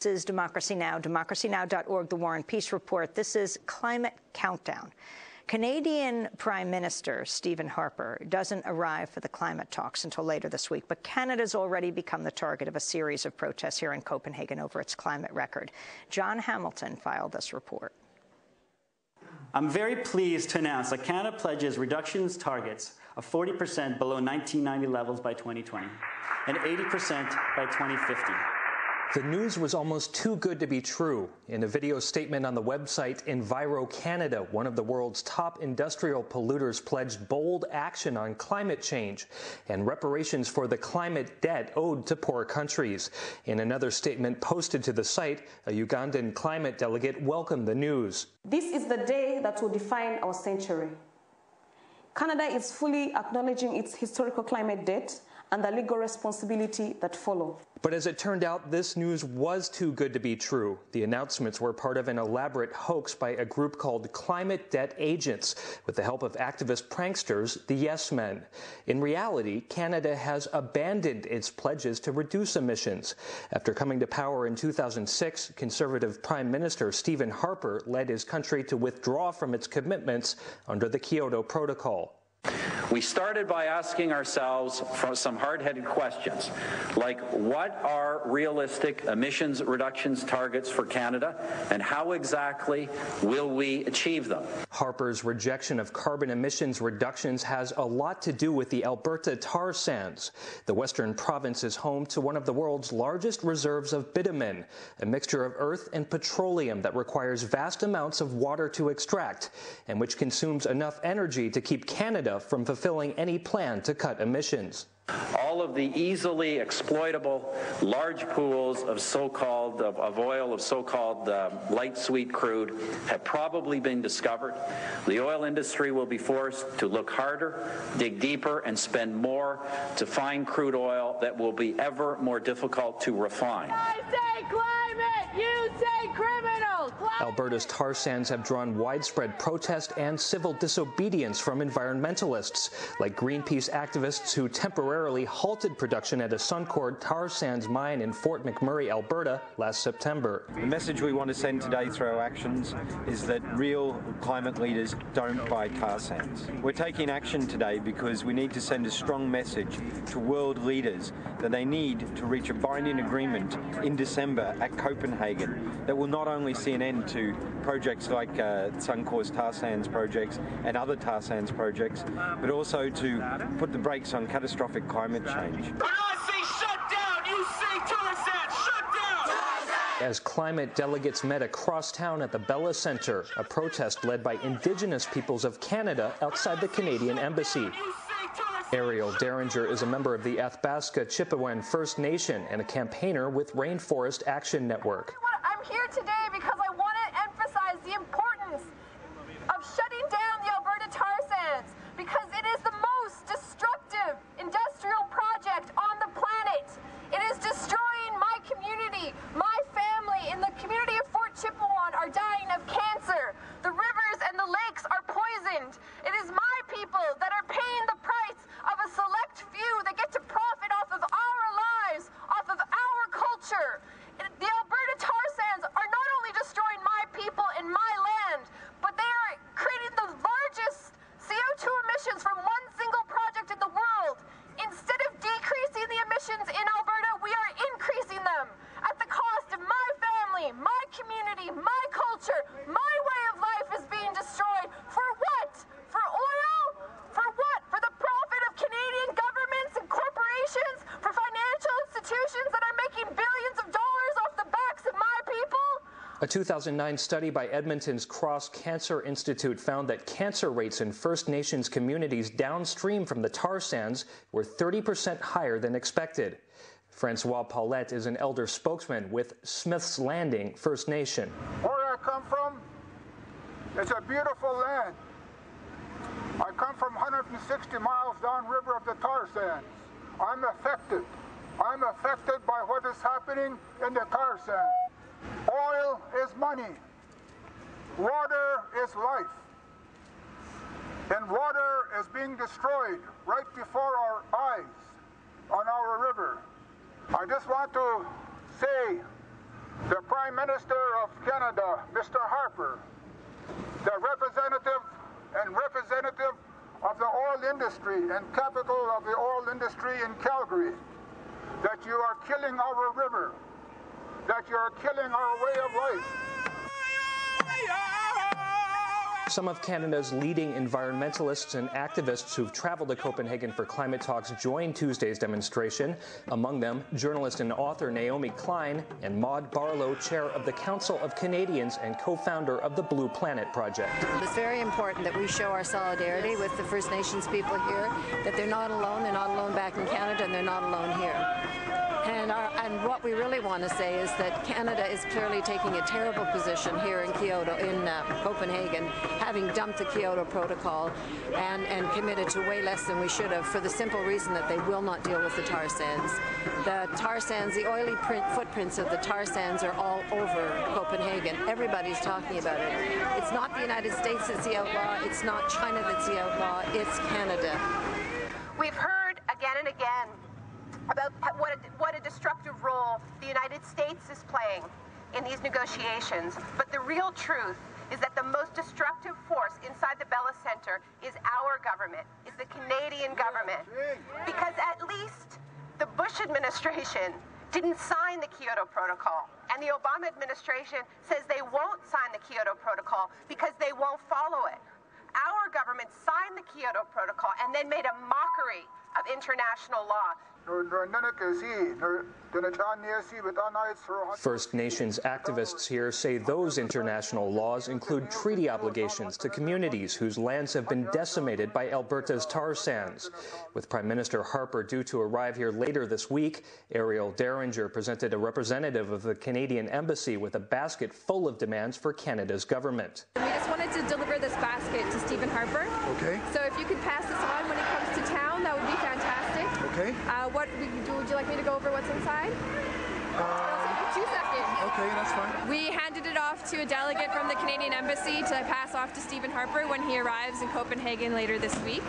This is Democracy Now!, democracynow.org, The War and Peace Report. This is Climate Countdown. Canadian Prime Minister Stephen Harper doesn't arrive for the climate talks until later this week, but Canada's already become the target of a series of protests here in Copenhagen over its climate record. John Hamilton filed this report. I'm very pleased to announce that Canada pledges reductions targets of 40% below 1990 levels by 2020 and 80% by 2050. The news was almost too good to be true. In a video statement on the website Enviro Canada, one of the world's top industrial polluters pledged bold action on climate change and reparations for the climate debt owed to poor countries. In another statement posted to the site, a Ugandan climate delegate welcomed the news. This is the day that will define our century. Canada is fully acknowledging its historical climate debt and the legal responsibility that follow. But as it turned out, this news was too good to be true. The announcements were part of an elaborate hoax by a group called Climate Debt Agents, with the help of activist pranksters, the Yes Men. In reality, Canada has abandoned its pledges to reduce emissions. After coming to power in 2006, Conservative Prime Minister Stephen Harper led his country to withdraw from its commitments under the Kyoto Protocol. We started by asking ourselves some hard-headed questions, like what are realistic emissions reductions targets for Canada, and how exactly will we achieve them? Harper's rejection of carbon emissions reductions has a lot to do with the Alberta tar sands. The western province is home to one of the world's largest reserves of bitumen, a mixture of earth and petroleum that requires vast amounts of water to extract, and which consumes enough energy to keep Canada from fulfilling any plan to cut emissions. All of the easily exploitable large pools of so-called oil, of so-called light sweet crude have probably been discovered. The oil industry will be forced to look harder, dig deeper, and spend more to find crude oil that will be ever more difficult to refine. I say climate, you say criminal. Alberta's tar sands have drawn widespread protest and civil disobedience from environmentalists, like Greenpeace activists who temporarily halted production at a Suncor tar sands mine in Fort McMurray, Alberta, last September. The message we want to send today through our actions is that real climate leaders don't buy tar sands. We're taking action today because we need to send a strong message to world leaders that they need to reach a binding agreement in December at Copenhagen that will not only see an end to projects like Suncor's tar sands projects and other tar sands projects, but also to put the brakes on catastrophic climate change. When I say shut down, you say tar sands, shut down! As climate delegates met across town at the Bella Centre, a protest led by Indigenous peoples of Canada outside the Canadian Embassy. Ariel Derringer is a member of the Athabasca Chipewyan First Nation and a campaigner with Rainforest Action Network. I'm here today because I want to emphasize the importance of shutting down the Alberta tar sands, because it is the most destructive industrial project on the planet. It is destroying my community. My family in the community of Fort Chipewyan are dying of cancer. The rivers and the lakes are poisoned. It is my people that are paying the price of a select few that get to profit off of our lives, off of our culture. The Alberta tar sands are not only destroying my people and my land, but they are creating the largest CO2 emissions from one single project in the world. Instead of decreasing the emissions in Alberta, we are increasing them at the cost of my family, my community, my culture. My way of life is being destroyed. For what? For oil? For what? For the profit of Canadian governments and corporations? For financial institutions that are making billions of dollars off the backs of my people? A 2009 study by Edmonton's Cross Cancer Institute found that cancer rates in First Nations communities downstream from the tar sands were 30% higher than expected. Francois Paulette is an elder spokesman with Smith's Landing First Nation. Where I come from, it's a beautiful land. I come from 160 miles downriver of the tar sands. I'm affected. I'm affected by what is happening in the tar sands. Oil is money. Water is life. And water is being destroyed right before our eyes on our river. I just want to say the Prime Minister of Canada, Mr. Harper, the representative of the oil industry and capital of the oil industry in Calgary, that you are killing our river, that you are killing our way of life. Some of Canada's leading environmentalists and activists who've traveled to Copenhagen for climate talks joined Tuesday's demonstration. Among them, journalist and author Naomi Klein and Maud Barlow, chair of the Council of Canadians and co-founder of the Blue Planet Project. It's very important that we show our solidarity with the First Nations people here, that they're not alone back in Canada, and they're not alone here. And what we really want to say is that Canada is clearly taking a terrible position here in Copenhagen, having dumped the Kyoto Protocol and committed to way less than we should have, for the simple reason that they will not deal with the tar sands. The tar sands, the oily footprints of the tar sands are all over Copenhagen. Everybody's talking about it. It's not the United States that's the outlaw. It's not China that's the outlaw. It's Canada. We've heard again and again about what a destructive role the United States is playing in these negotiations. But the real truth is that the most destructive force inside the Bella Center is our government, is the Canadian government. Because at least the Bush administration didn't sign the Kyoto Protocol. And the Obama administration says they won't sign the Kyoto Protocol because they won't follow it. Our government signed the Kyoto Protocol and then made a mockery of international law. First Nations activists here say those international laws include treaty obligations to communities whose lands have been decimated by Alberta's tar sands. With Prime Minister Harper due to arrive here later this week, Ariel Derringer presented a representative of the Canadian Embassy with a basket full of demands for Canada's government. We just wanted to deliver this basket to Stephen Harper. Okay. So if you could pass this on when he comes to town, that would be fantastic. Okay. Would you like me to go over what's inside? It'll take you 2 seconds. Okay, that's fine. We handed it off to a delegate from the Canadian Embassy to pass off to Stephen Harper when he arrives in Copenhagen later this week.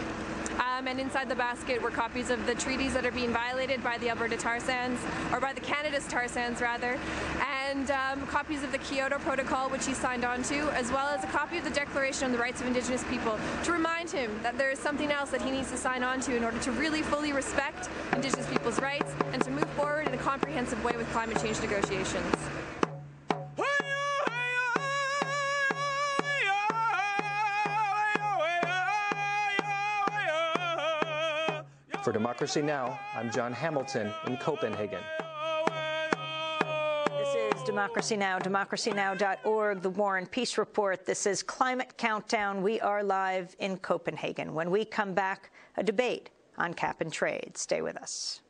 And inside the basket were copies of the treaties that are being violated by the Alberta tar sands, or by the Canada's tar sands rather, and copies of the Kyoto Protocol, which he signed on to, as well as a copy of the Declaration on the Rights of Indigenous People, to remind him that there is something else that he needs to sign on to in order to really fully respect Indigenous people's rights and to move forward in a comprehensive way with climate change negotiations. For Democracy Now!, I'm John Hamilton in Copenhagen. This is Democracy Now!, democracynow.org, the War and Peace Report. This is Climate Countdown. We are live in Copenhagen. When we come back, a debate on cap and trade. Stay with us.